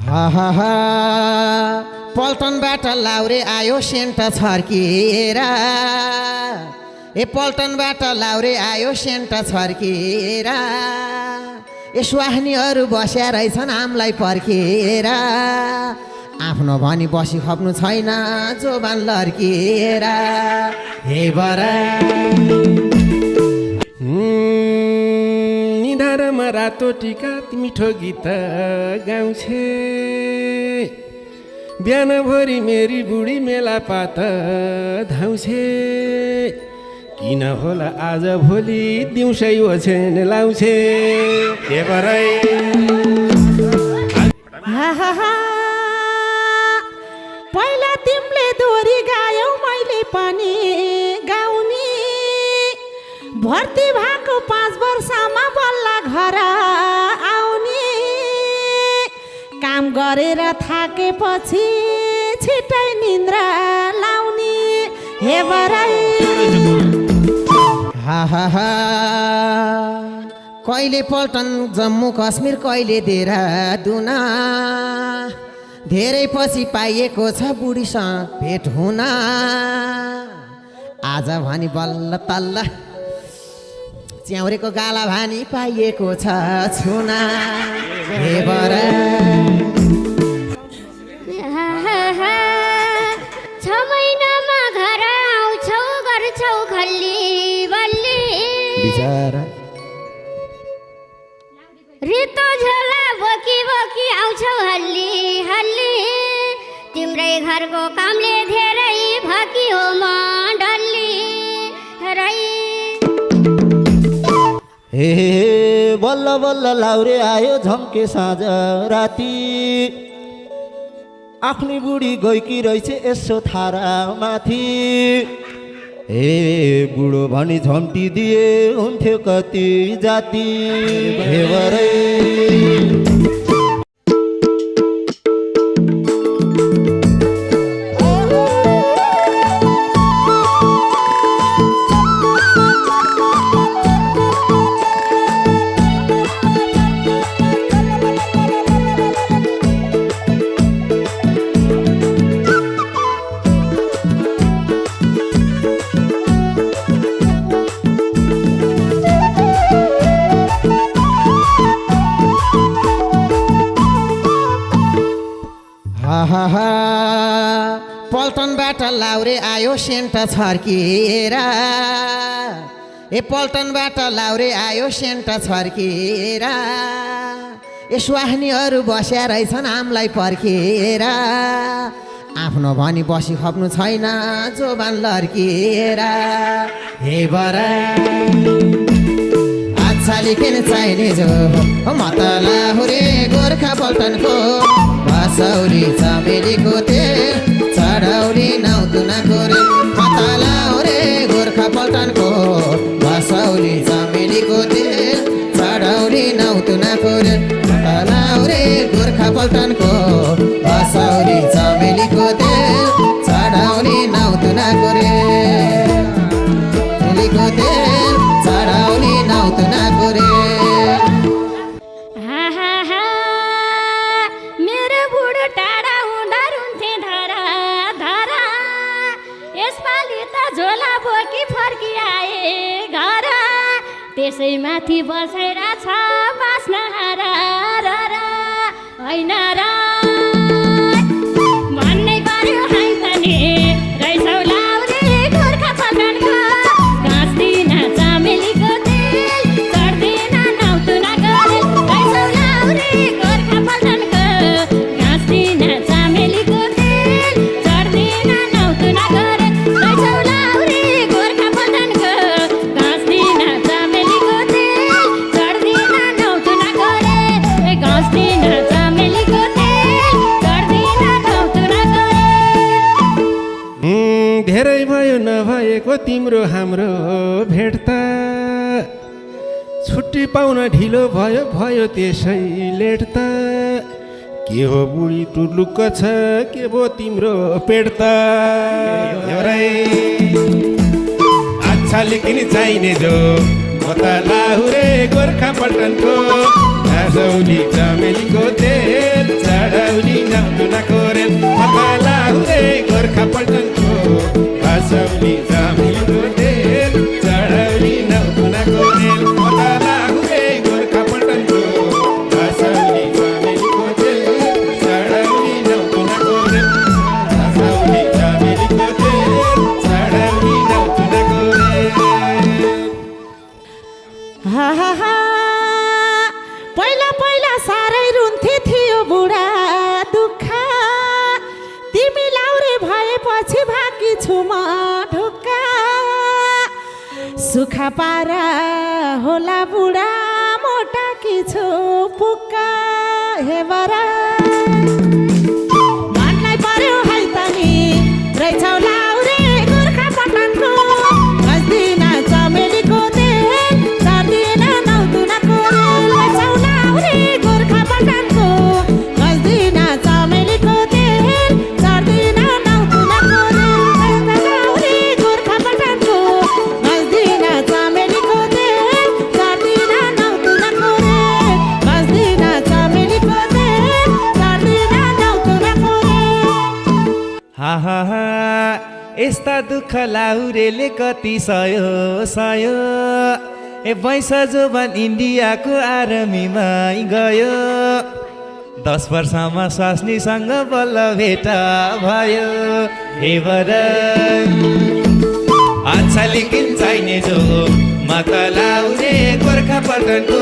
हा हा हा पल्टनबाट लाउरे आयो सेन्ट छर्किएर ए पल्टनबाट लाउरे आयो सेन्ट छर्किएर ए स्वास्नीहरू बस्या रहेछन् हामीलाई पर्खेर आफ्नो भनी बसी खप्नु छैन जोबान लर्किएर हे बरा निधारमा रातो टिका मिठो गीत गाउँछे बिहानभरि मेरी बुढी मेला पात धाउँछे किन होला आज भोलि दिउँसै ओछ्यान लाउँछे पहिला तिमीले दोहोरी गायौ मैले पनि गाउने भर्ती भएको 5 वर्षमा बल्ल घर आउने काम गरेर थाकेपछि छिटै निन्द्रा लाउने हे बराई हा हा हा कहिले पल्टन जम्मू कश्मीर कहिले देहरादुन धेरै पछि पाइएको छ बुढीसँग भेट हुन आज भनी बल्ल तल्ल च्याउरेको गाला भानी पाइएको छ छुना हे बरा 6 महिनामा घर आउँछौ गर्छौ खल्ली बल्ली बिचारा रितो झोला बोकी बोकी आउँछौ हल्ली हल्ली तिम्रै घरको कामले धेरै भकी हो म डल्ली रै हे बल्ल बल्ल लाउरे आयो झम्के साँझ राति आफ्नी बुढी गइकी रहेछ यसो थारा माथि हे बुढो भनी झम्टी दिए हुन्थ्यो कति जाति हे बरै हा हा पल्टनबाट लाउरे आयो सेन्ट छर्किएर ए पल्टनबाट लाउरे आयो सेन्ट छर्किएर ए स्वास्नीहरू बस्या रहेछन् हामीलाई पर्खेर आफ्नो भनी बसी खप्नु छैन जोबान लर्किएर हे बरा आछाली किन चाहिने जो म त लाहुरे गोर्खा पल्टनको बसौली चमेलीको तेल चढौली नाउतुनाको रे मतला रे गोर्खा पल्टनको बसौली चमेलीको तेल चढौली नाउतुनाको रे मतला रे गोर्खा पल्टनको बसौली चमेलीको तेल चढौली नाउतुनाको रे चमेलीको तेल चढौली नाउतुनाको रे झोला बोकी फर्की आए घर त्यसै माथि बसेर छ बास्न हारा होइन र भन्नै पर्यो हाइ पनि रैसौ लाउरे गोर्खा पल्टनको घाँस्दिन चमेलीको तेल चढ्दिन नाउतुनाको रैसौ लाउरे गोर्खा पल्टनको घाँस्दिन चमेलीको तेल चढ्दिन नाउतुनाको धेरै भयो नभएको तिम्रो हाम्रो भेट त छुट्टी पाउन ढिलो भयो भयो त्यसै लेट त के हो बुढी टुलुक्क छ के भो तिम्रो पेट त अच्छा लेकिन चाहिने जो म त लाहुरे गोर्खा पल्टनको घाँसौली चमेलीको तेल चढ छुमा ढुक्का सुखा पारा होला बुढा मोटा कि छु पुक्का हे बरा मनलाई पर्यो है त नि रहेछौ लाउरे गोर्खा पटनको घस्दिन चमेलीको तेल चढ्दिन नौतुनाको रेल रहेछौ लाउरे गोर्खा पटनको घस्दिन चमेलीको तेल चढ्दिन नौतुनाको रेल लाउरे गोर्खा पटनको घस्दिन चमेलीको तेल चढ्दिन नौतुनाको रेल घस्दिन चमेलीको तेल चढ्दिन नौतुनाको रेल हा हा हा यस्ता दुःख लाउरेले कति सयो सयो ए वैंश जोबन इन्डियाको आर्मीमा गयो 10 वर्षमा स्वास्नीसँग बल्ल भेट भयो हे अच्छा लेकिन चाहिने जो माता लाउने गोर्खा पटनको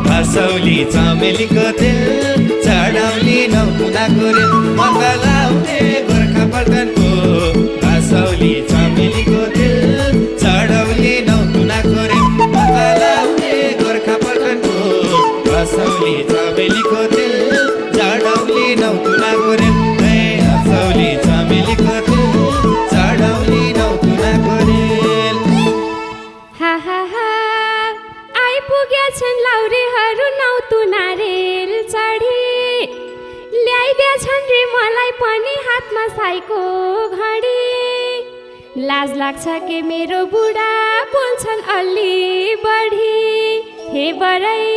हसौली चमेलीको तेल चढाउली नौतुनाको रेल माता लाउने गोर्खा पटनको हसौली चमेलीको तेल चढाउली नौतुनाको रेल माता लाउने गोर्खा पटनको हसौली चमेलीको तेल चढाउली नौतुनाको रेल हसौली चमेलीको तेल चढाउली नौतुनाको रेल हा हा हा आइपुग्या छन् लाउरेहरू नौतुना रेल चढी ल्याइदिया छन् रे मलाई पनि हातमा साइको घडी लाज लाग्छ के मेरो बुढा बोल्छन् अलि बढी हे बराई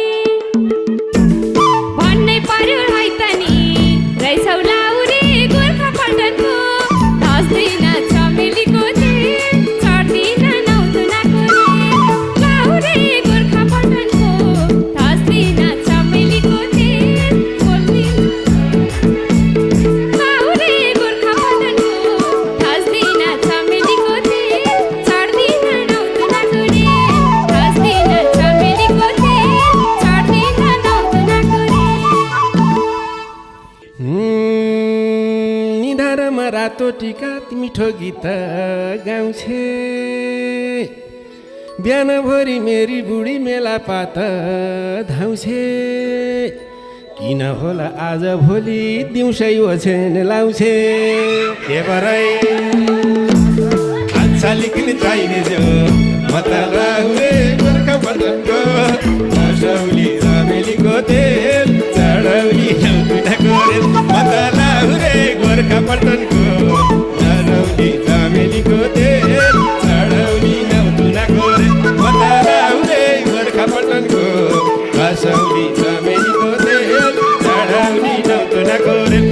भन्नै पर्यो है त नि रहेछौ लाउरे गोर्खा पटनको धस्दिन चमेलीको तेल चढ्दिन नौतुनाको रेल लाउरे गोर्खा पटनको धस्दिन चमेलीको तेल लाउरे गोर्खा पटनको धस्दिन चमेलीको तेल चढ्दिन नौतुनाको रेल धस्दिन चमेलीको तेल चढ्दिन नौतुनाको रेल निधारमा रातो टिका मिठो गीत गाउँछे बिहानभरि मेरी बुढी मेला पात धाउँछे किन होला आज भोलि दिउँसै ओछ्यान लाउँछे के बराई अच्छा लेकिन चाहिने जो मता लाउने गोर्खा पटनको हसौली चमेलीको तेल चढाउली नौतुनाको रेल मता लाउने गोर्खा पटनको हसौली चमेलीको तेल चढाउली नौतुनाको रेल मता लाउने गोर्खा पटनको हसौली चमेलीको तेल चढाउली नौतुनाको रेल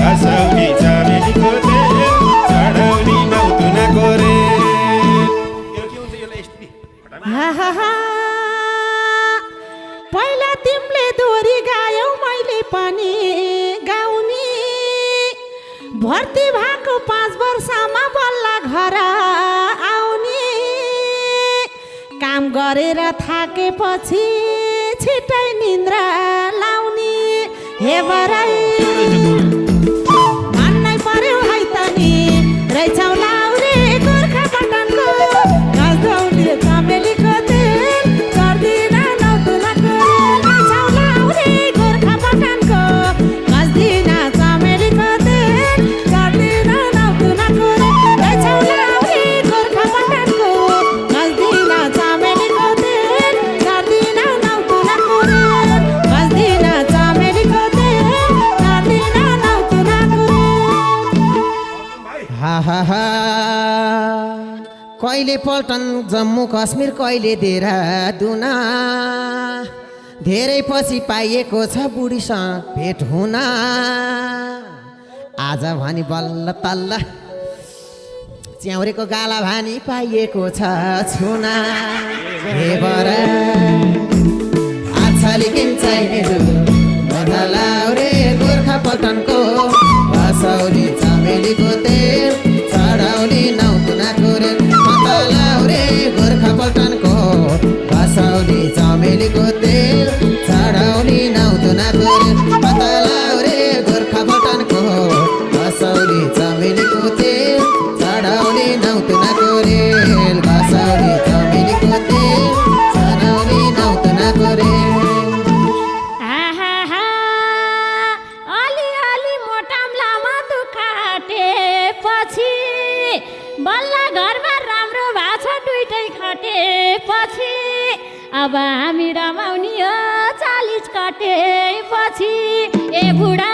हसौली चमेलीको तेल चढाउली नौतुनाको रेल हा हा हा पहिला तिमीले दोरी गायौ मैले पनि गाउने भर्ती भएको 5 वर्षमा बल्ल घर आउने काम गरेर थाकेपछि छिटै निन्द्रा लाउने हे बराई भन्नै पर्यो है त नि रहेछौ लाउरे गोर्खा पटनको घस्दौली चमेलीको तेल चढ्दिन नौतुनाको रेल रहेछौ लाउरे गोर्खा पटनको घस्दिन चमेलीको तेल चढ्दिन नौतुनाको रेल रहेछौ लाउरे गोर्खा पटनको घस्दिन चमेलीको तेल चढ्दिन नौतुनाको रेल घस्दिन चमेलीको तेल चढ्दिन नौतुनाको रेल हा हा हा कहिले पल्टन जम्मू कश्मीर कहिले देहरादुन धेरै पछि पाइएको छ बुढीसँग भेट हुन आज भनी बल्ल तल्ल च्याउरेको गाला भानी पाइएको छ छुना हे बरा अच्छा लेकिन चाहिने जो मता लाउरे गोर्खा पटनको हसौली चमेलीको तेल चढाउली नौतुनाको रेल मता लाउरे गोर्खा पटनको हसौली चमेलीको तेल चढाउली नौतुनाको रेल मता लाउरे गोर्खा पटनको हसौली चमेलीको तेल चढाउली पछि बल्ल घरमा राम्रो भएको छ दुइटै खटेपछि अब हामी रमाउने हो 40 कटेपछि ए बुढा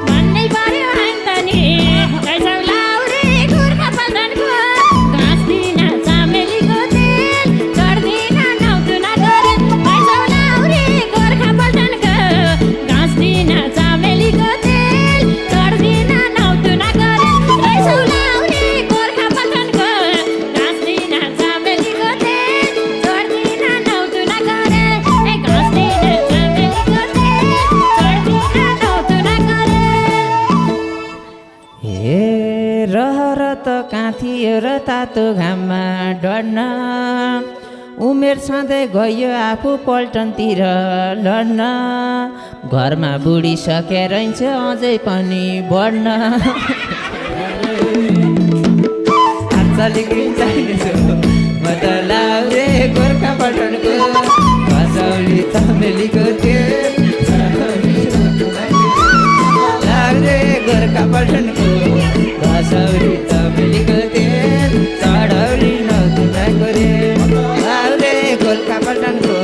भन्नै पर्यो हान्तनी कैसौ लाउरे गोर्खा पल्टनको घाँस दिन चामेलीको तेल चढ्दिन नौतुना गरे कैसौ लाउरे गोर्खा पल्टनको घाँस दिन चामेलीको तेल चढ्दिन नौतुना गरे कैसौ लाउरे गोर्खा पल्टनको घाँस दिन चामेलीको तेल चढ्दिन नौतुना गरे ए घाँस दिन चामेलीको तेल चढ्दिन नौतुना गरे हे रहर त कहाँ थियो र तातो घाममा डढ्न उमेर सधैँ गयो आफू पल्टनतिर लड्न घरमा बुढी सकेर रहन्छ अझै पनि बढ्न म त लाउरे गोर्खा पल्टनको कसौली चमेलीको तेल लाउरे गोर्खा पल्टनको कसौली चमेलीको तेल चढौली नौतुनाको रे लाउरे गोर्खा पल्टनको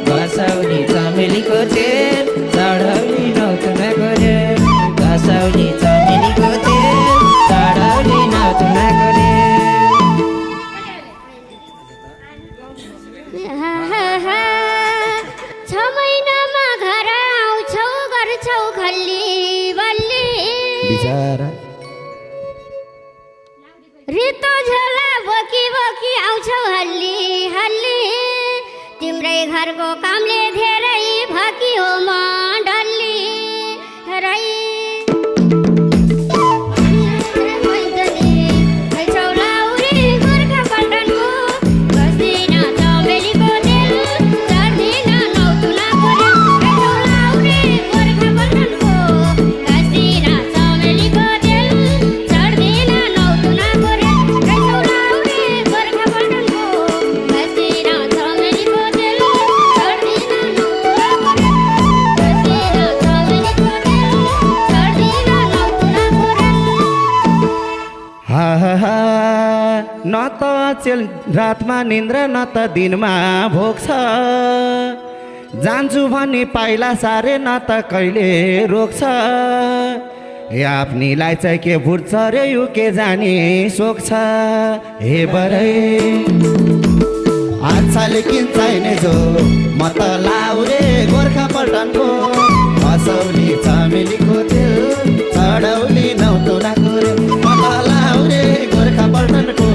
कसौली चमेलीको तेल चढौली नौतुनाको रे कसौली चमेलीको तेल चढौली नौतुनाको रे छ महिनामा घर आउँछौ गर्छौ खल्ली बल्ली बिचारा रितो झोला बोकी बोकी आउँछौ हल्ली हल्ली तिम्रै घरको कामले धेरै भकी हो म डल्ली रै कैसौ लाउरे गोर्खा पल्टनको घाँस दिन चमेलीको तेल चढ्दिन नौतुना गरे कैसौ लाउरे गोर्खा पल्टनको घाँस दिन चमेलीको तेल चढ्दिन नौतुना गरे कैसौ लाउरे गोर्खा पल्टनको घाँस दिन चमेलीको तेल चढ्दिन नौतुना गरे घाँस दिन चमेलीको तेल चढ्दिन नौतुना गरे हा न त चेल रातमा निन्द्रा न त दिनमा भोक छ जान्छु भने पाइला सारे न त कहिले रोक्छ आफ्नीलाई चाहिँ के भुट्छ रे यो के जाने सोक छ हे बरै अच्छा लेकिन चाहिने जो म त लाउरे गोर्खा पल्टनको कसौली चमेलीको तेल चढौली नौतुनाको रे म त लाउरे गोर्खा पल्टनको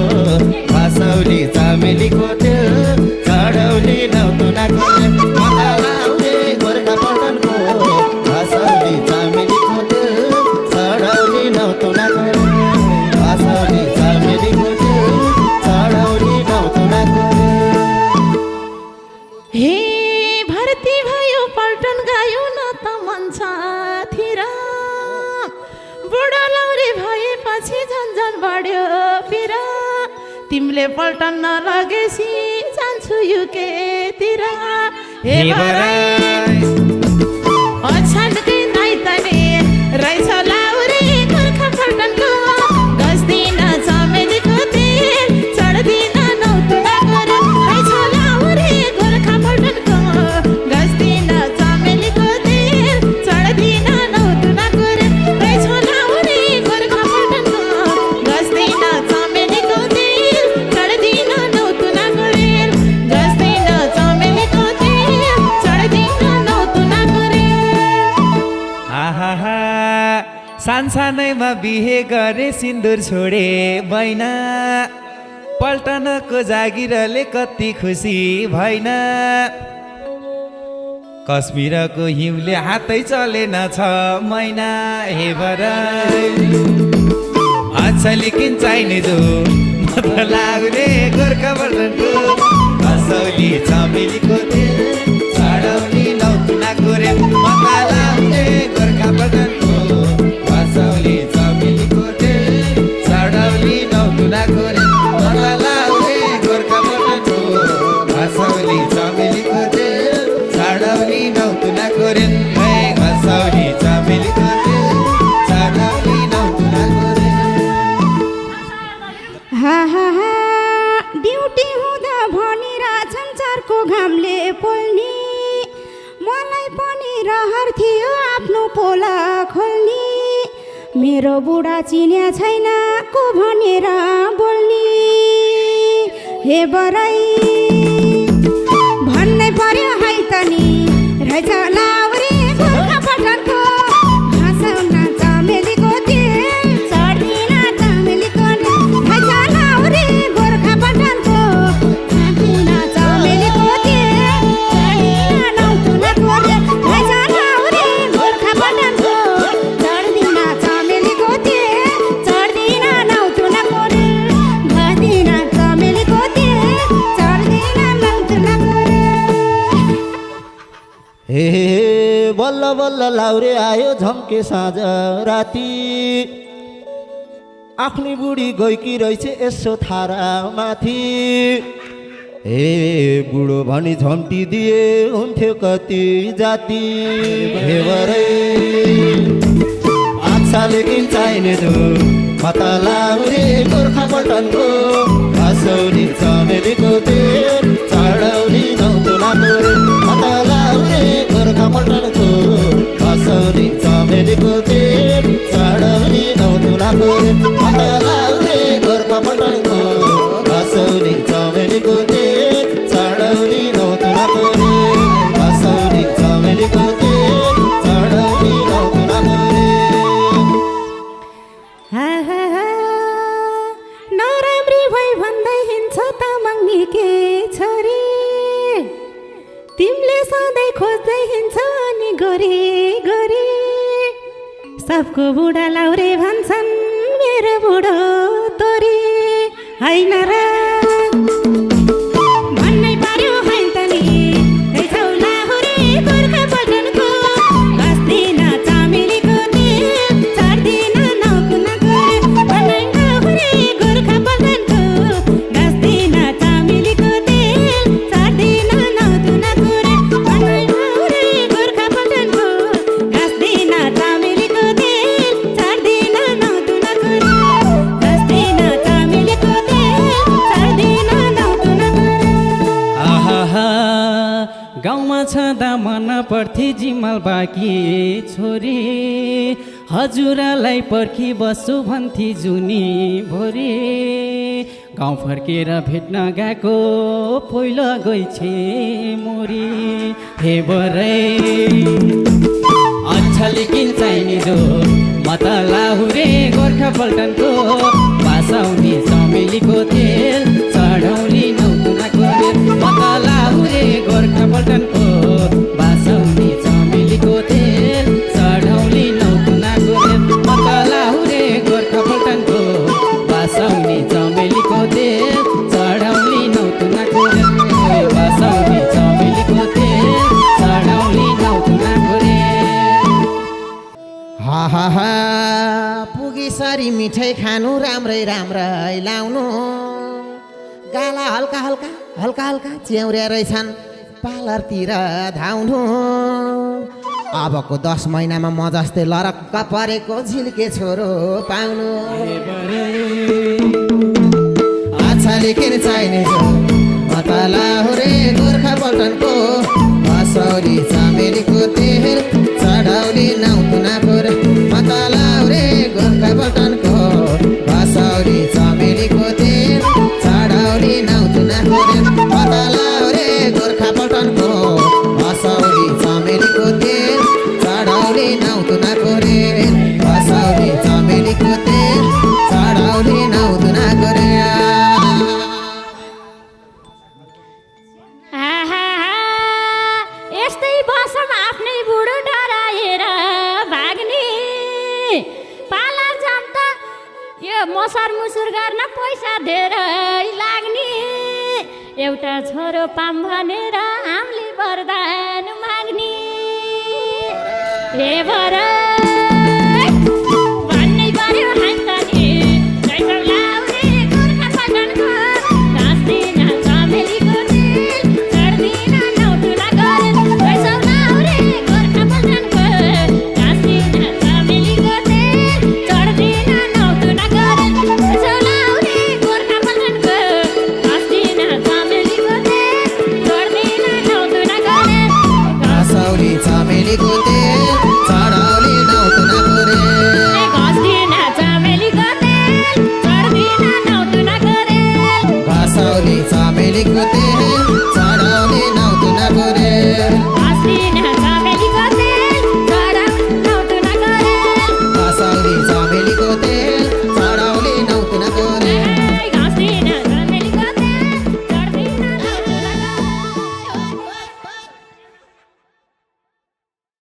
कसौली चमेलीको तेल चढौली नौतुनाको रे म त लाउरे गोर्खा पल्टनको कसौली चमेलीको तेल चढौली नौतुनाको रे कसौली चमेलीको तेल चढौली नौतुनाको रे हे भर्ती भयो पल्टन गयो न त मन साथीर बुढो लौरे भएपछि झन्झन बढ्यो फिर तिमीले पल्टन नलगेसी जान्छु युकेतिर हे बराई अछानकै नाइतने रहेछ लाउरे गोर्खा पल्टनको घाँस दिन चमेलीको तेल चढ्दिन नौतुना गरे रहेछ लाउरे गोर्खा पल्टनको घाँस दिन चमेलीको तेल चढ्दिन नौतुना गरे रहेछ लाउरे गोर्खा पल्टनको घाँस दिन चमेलीको तेल चढ्दिन नौतुना गरे घाँस दिन चमेलीको तेल चढ्दिन नौतुना गरे आहा सानसानैमा बिहे गरे सिन्दुर छोडे भएन पल्टनको जागिरले कति खुसी भएन कश्मीरको हिउँले हातै चलेन 6 महिना हे बराई अच्छा लेकिन चाहिने जो म त लाउरे गोर्खा पल्टनको कसौली चमेलीको तेल चढौली नौतुनाको रे म त लाउरे गोर्खा पल्टनको कसौली चमेलीको तेल चढौली नौतुनाको रे म त लाउरे गोर्खा पल्टनको कसौली चमेलीको तेल चढौली नौतुनाको रे कसौली चमेलीको तेल चढौली नौतुनाको मेरो बुढा चिन्या छैन को भनेर बोल्ने हे बराई भन्नै पर्यो है त नि रहेछ लाउरे गोर्खा पटनको हँसाउन चमेलीको तेल चढ्दिन चमेलीको रहेछ लाउरे गोर्खा पटनको चढ्दिन चमेलीको तेल चढ्दिन नौतुनाको रहेछ लाउरे गोर्खा पटनको चढ्दिन चमेलीको तेल चढ्दिन नौतुनाको घस्दिन चमेलीको तेल चढ्दिन नौतुनाको हे बल्ल बल्ल लाउरे आयो झम्के साँझ राति आफ्नी बुढी गइकी रहेछ यसो थारा माथि हे बुढो भनी झम्टिदिए हुन्थ्यो कति जाति हे बरै आछाले किन चाहिने जो मत लाउरे गोर्खा पटनको हँसौली चमेलीको तेल चढौली नौतुनाको मत लाउरे गोर्खा पटनको हँसौली चमेलीको तेल चढौली नौतुनाको मत लाउरे गोर्खा पटनको हँसौली चमेलीको तेल चढौली नौतुनाको हँसौली चमेलीको तेल चढौली नौतुनाको नराम्री भई भन्दै हिँड्छ तामाङ्नी के छोरी तिमीले सधैँ खोज्दै हिँड्छ नि गोरी गोरी सबको बुढा लाउरे भन्छन् मेरो बुढो तोरी होइन र भन्नै पर्यो होइन त नि रहेछौ लाहुरे गोर्खा पटनको घस्दिन चमेलीको तेल चढ्दिन नौकुनाको भन्नै लाहुरे गोर्खा पटनको घस्दिन चमेलीको तेल चढ्दिन नौतुनाको भन्नै लाहुरे गोर्खा पटनको घस्दिन चमेलीको तेल चढ्दिन नौतुनाको घस्दिन चमेलीको तेल चढ्दिन नौतुनाको आहा गाउँमा छँदा मन पर्थे जिमल बाकी छोरी हजुरलाई पर्खी बस्छु भन्थे जुनी भोरी गाउँ फर्केर भेट्न गएको पहिलो गइछे मोरी हे बरै अच्छाले किन चाहिने जो मत लाहुरे गोर्खा पल्टनको बासाउने चमेलीको तेल चढौली नौतुनाको मत लाहुरे गोर्खा पल्टनको बासाउने चमेलीको तेल चढौली नौतुनाको मत लाहुरे गोर्खा पल्टनको बासाउने चमेलीको तेल चढौली नौतुनाको बासाउने चमेलीको तेल चढौली नौतुनाको हा हा हा पुगी सरी मिठाई खानु राम्रै राम्रै लाउनु गाला हल्का हल्का हल्का हल्का च्याउर्या रहेछन् पार्लरतिर धाउनु अबको 10 महिनामा म जस्तै लरक्क परेको झिल्के छोरो पाउनु आछाले किन चाहिने जो मत लाहुरे गोर्खा पल्टनको हँसौली चमेलीको तेल चढौली नौतुनाको मत लाहुरे गोर्खा पल्टनको हँसौली चमेलीको तेल चढौली नौतुनाको मत लाहुरे गोर्खा पल्टनको हँसौली चमेलीको तेल चढौली नौतुनाको हँसौली चमेलीको तेल चढौली नौतुनाको यस्तै बसम आफ्नै बुढो डराएर भाग्ने पार्लर जाम त यो मसार मुसुर गर्न पैसा धेरै लाग्ने एउटा छोरो पाम भनेर हामीले वरदान माग्ने हे बरै भन्नै पर्यो होइन त नि रहेछौ लाउरे गोर्खा पटनको घस्दिन चमेलीको तेल चढ्दिन नौतुनाको रहेछौ लाउरे गोर्खा पटनको घस्दिन चमेलीको तेल चढ्दिन नौतुनाको रहेछौ लाउरे गोर्खा पटनको घस्दिन चमेलीको तेल चढ्दिन नौतुनाको हँसौली चमेलीको तेल चढौली चमेलीको देह